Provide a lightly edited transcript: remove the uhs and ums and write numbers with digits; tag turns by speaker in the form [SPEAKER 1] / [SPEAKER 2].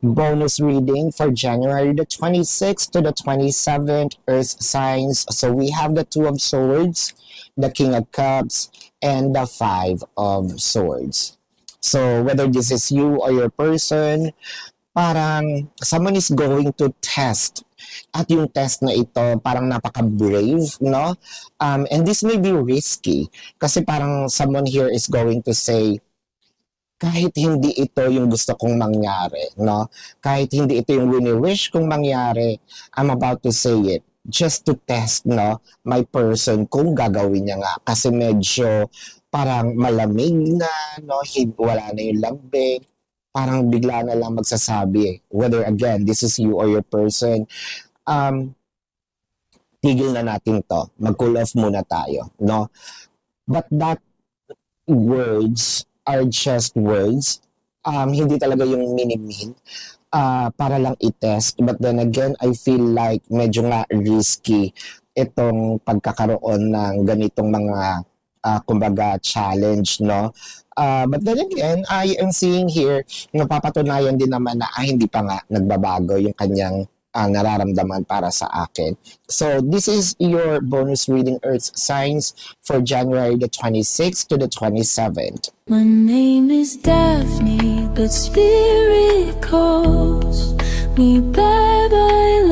[SPEAKER 1] bonus reading for January the 26th to the 27th, Earth signs. So we have the Two of Swords, the King of Cups, and the Five of Swords. So whether this is you or your person, parang someone is going to test. At yung test na ito, parang napaka-brave, no? And this may be risky kasi parang someone here is going to say, kahit hindi ito yung gusto kong mangyari, no? Kahit hindi ito yung wini-wish kong mangyari, I'm about to say it just to test, no, my person kung gagawin niya nga. Kasi medyo parang malamig na, no? Wala na yung lambing. Parang bigla na lang magsasabi, whether again, this is you or your person, tigil na natin to. Mag-cool off muna tayo, no? But that words are just words. Hindi talaga yung mini-mean para lang i-test. But then again, I feel like medyo nga risky itong pagkakaroon ng ganitong mga kumbaga challenge, no? But then again, I am seeing here, napapatunayan din naman na hindi pa nga nagbabago yung kanyang nararamdaman para sa akin. So this is your bonus reading, Earth signs, for January the 26th to the 27th.
[SPEAKER 2] My name is Daphne, but spirit calls me bye-bye.